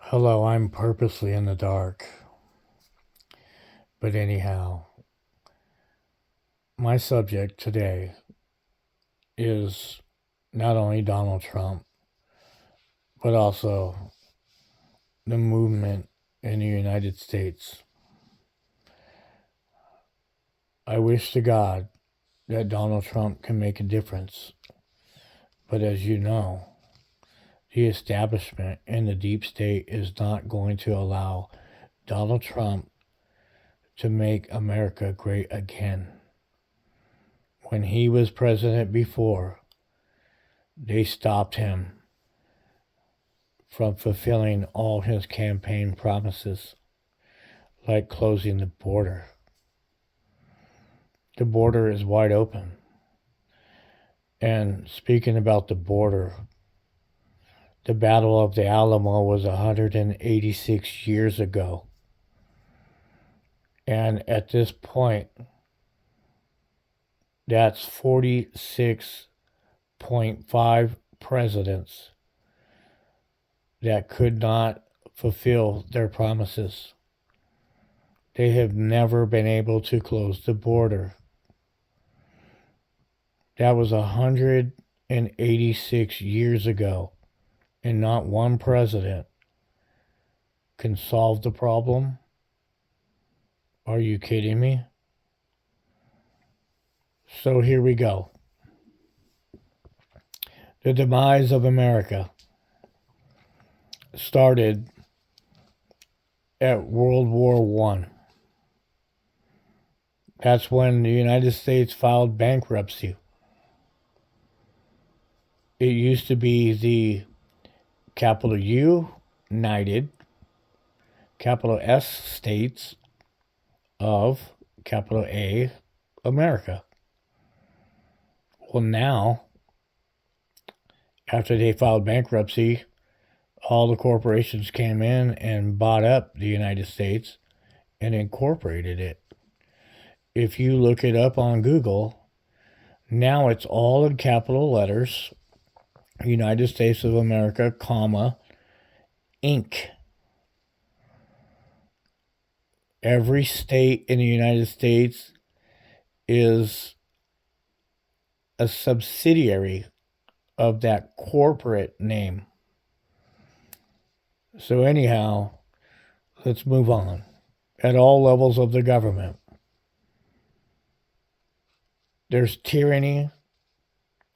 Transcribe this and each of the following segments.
Hello, I'm purposely in the dark. But anyhow, my subject today is not only Donald Trump, but also the movement in the United States. I wish to God that Donald Trump can make a difference. But as you know, the establishment and the deep state is not going to allow Donald Trump to make America great again. When he was president before, they stopped him from fulfilling all his campaign promises, like closing the border. The border is wide open. And speaking about the border, the Battle of the Alamo was 186 years ago. And at this point, that's 46.5 presidents that could not fulfill their promises. They have never been able to close the border. That was 186 years ago, and not one president can solve the problem. Are you kidding me? So here we go. The demise of America started at World War I. That's when the United States filed bankruptcy. It used to be the capital U, United, capital S, States of capital A, America. Well, now, after they filed bankruptcy, all the corporations came in and bought up the United States and incorporated it. If you look it up on Google, now it's all in capital letters, United States of America, comma, Inc. Every state in the United States is a subsidiary of that corporate name. So anyhow, let's move on. At all levels of the government, there's tyranny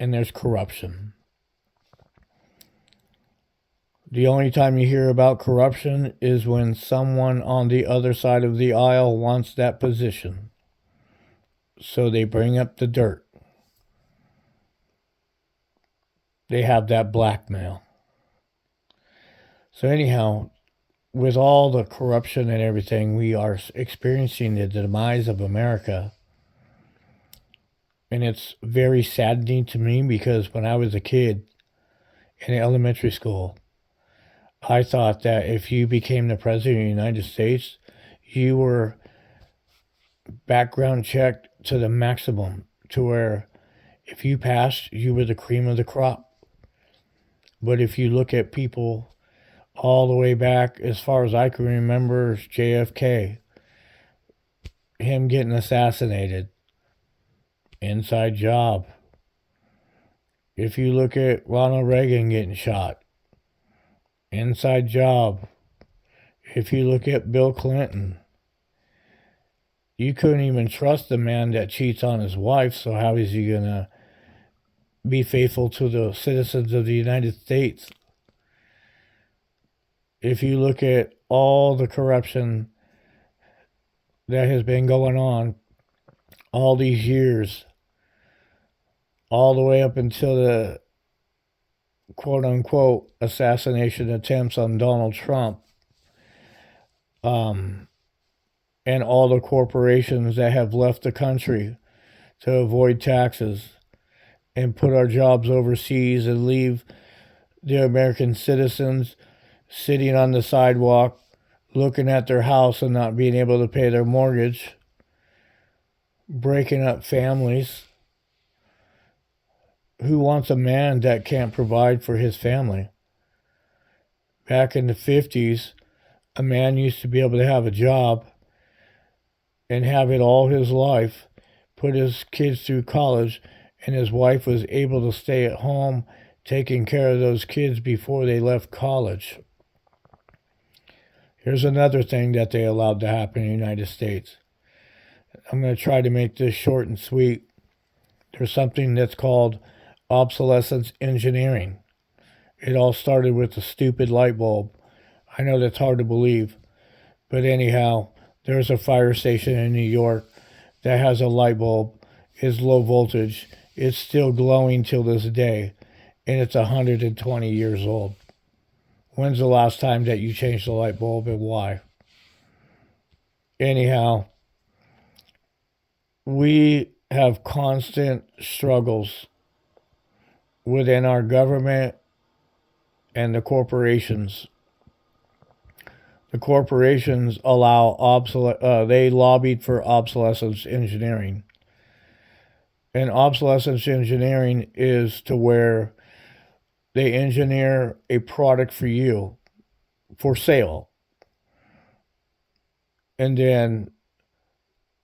and there's corruption. The only time you hear about corruption is when someone on the other side of the aisle wants that position. So they bring up the dirt. They have that blackmail. So anyhow, with all the corruption and everything, we are experiencing the demise of America. And it's very saddening to me because when I was a kid in elementary school, I thought that if you became the president of the United States, you were background checked to the maximum, to where if you passed, you were the cream of the crop. But if you look at people all the way back, as far as I can remember, JFK, him getting assassinated, inside job. If you look at Ronald Reagan getting shot, inside job. If you look at Bill Clinton, you couldn't even trust the man that cheats on his wife, so how is he going to be faithful to the citizens of the United States? If you look at all the corruption that has been going on all these years, all the way up until the quote unquote assassination attempts on Donald Trump, and all the corporations that have left the country to avoid taxes and put our jobs overseas and leave the American citizens sitting on the sidewalk looking at their house and not being able to pay their mortgage, breaking up families. Who wants a man that can't provide for his family? Back in the 50s, a man used to be able to have a job and have it all his life, put his kids through college, and his wife was able to stay at home taking care of those kids before they left college. Here's another thing that they allowed to happen in the United States. I'm going to try to make this short and sweet. There's something that's called obsolescence engineering. It all started with a stupid light bulb. I know that's hard to believe, but anyhow, there's a fire station in New York that has a light bulb. It's low voltage. It's still glowing till this day, and it's 120 years old. When's the last time that you changed the light bulb and why? Anyhow, we have constant struggles within our government and the corporations. The corporations they lobbied for obsolescence engineering. And obsolescence engineering is to where they engineer a product for you for sale. And then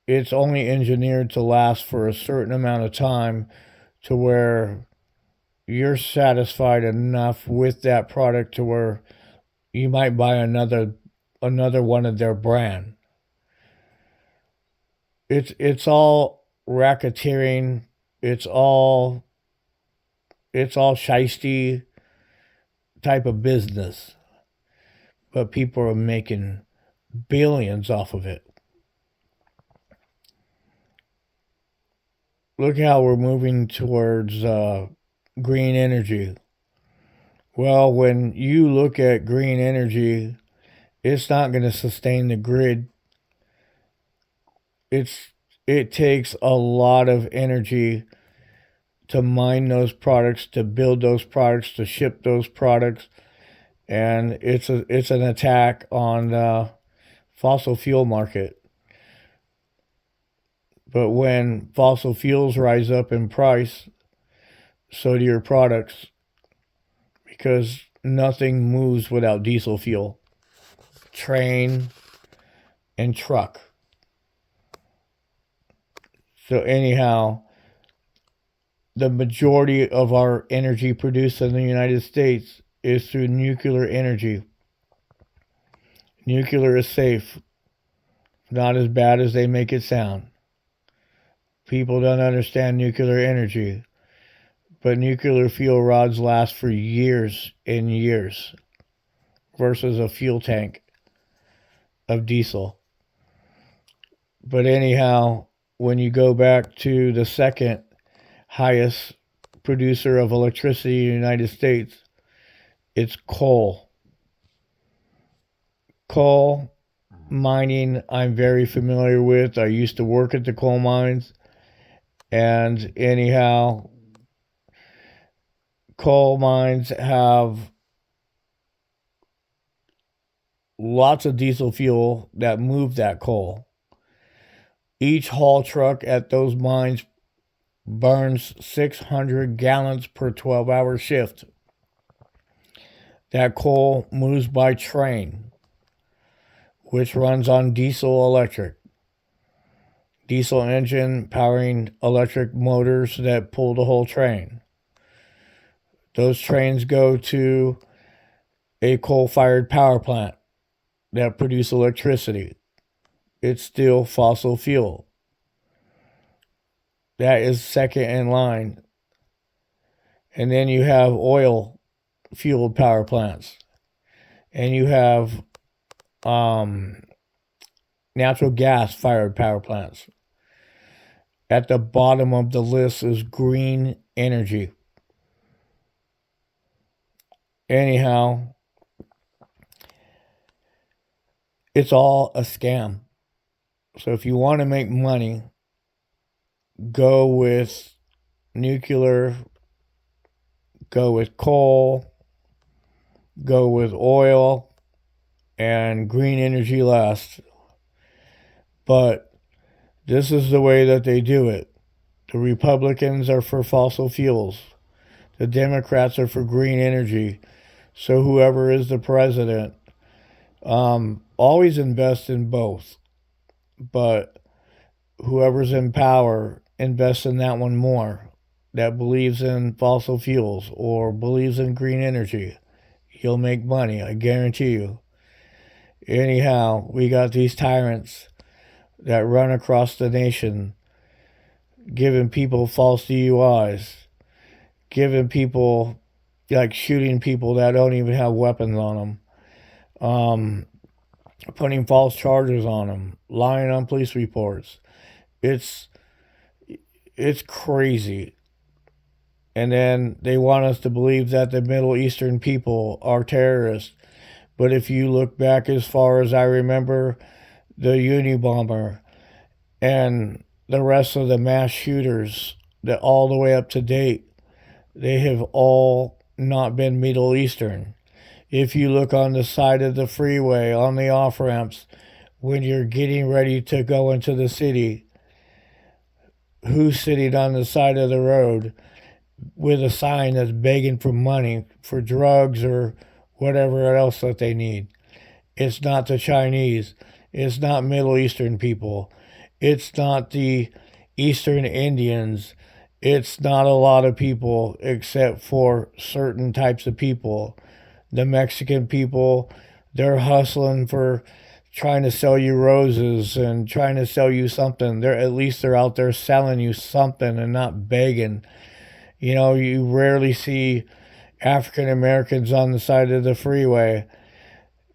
it's only engineered to last for a certain amount of time to where you're satisfied enough with that product to where you might buy another one of their brand. It's all racketeering. It's all shisty type of business, but people are making billions off of it. Look how we're moving towards green energy. Well, when you look at green energy, it's not going to sustain the grid. It takes a lot of energy to mine those products, to build those products, to ship those products, and it's an attack on the fossil fuel market. But when fossil fuels rise up in price, so do your products, because nothing moves without diesel fuel. Train and truck. So anyhow, the majority of our energy produced in the United States is through nuclear energy. Nuclear is safe, not as bad as they make it sound. People don't understand nuclear energy, but nuclear fuel rods last for years and years versus a fuel tank of diesel. But anyhow, when you go back to the second highest producer of electricity in the United States, it's coal. Coal mining, I'm very familiar with. I used to work at the coal mines. And anyhow, coal mines have lots of diesel fuel that move that coal. Each haul truck at those mines burns 600 gallons per 12-hour shift. That coal moves by train, which runs on diesel electric. Diesel engine powering electric motors that pull the whole train. Those trains go to a coal-fired power plant that produce electricity. It's still fossil fuel. That is second in line. And then you have oil-fueled power plants. And you have natural gas-fired power plants. At the bottom of the list is green energy. Anyhow, it's all a scam. So if you want to make money, go with nuclear, go with coal, go with oil, and green energy last. But this is the way that they do it. The Republicans are for fossil fuels. The Democrats are for green energy. So whoever is the president, always invest in both, but whoever's in power invests in that one more. That believes in fossil fuels or believes in green energy. You'll make money, I guarantee you. Anyhow, we got these tyrants that run across the nation, giving people false DUIs, giving people, like shooting people that don't even have weapons on them, putting false charges on them, lying on police reports. It's it's crazy. And then they want us to believe that the Middle Eastern people are terrorists. But if you look back as far as I remember, the Unabomber and the rest of the mass shooters, that all the way up to date, they have all not been Middle Eastern. If you look on the side of the freeway, on the off ramps, when you're getting ready to go into the city, who's sitting on the side of the road with a sign that's begging for money for drugs or whatever else that they need? It's not the Chinese. It's not Middle Eastern people. It's not the Eastern Indians. It's not a lot of people except for certain types of people. The Mexican people, they're hustling for trying to sell you roses and trying to sell you something. They're at least they're out there selling you something and not begging. You know, you rarely see African Americans on the side of the freeway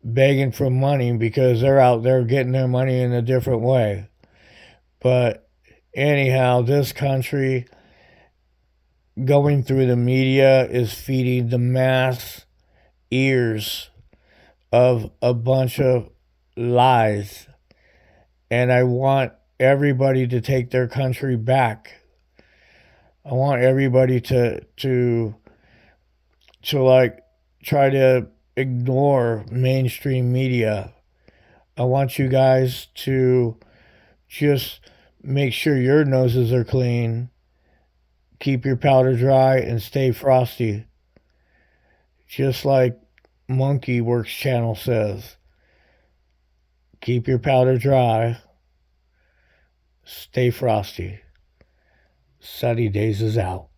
begging for money because they're out there getting their money in a different way. But anyhow, this country going through the media is feeding the mass ears of a bunch of lies. And I want everybody to take their country back. I want everybody to like try to ignore mainstream media. I want you guys to just make sure your noses are clean, keep your powder dry, and stay frosty. Just like Monkey Works channel says, keep your powder dry, stay frosty. Sunny Days is out.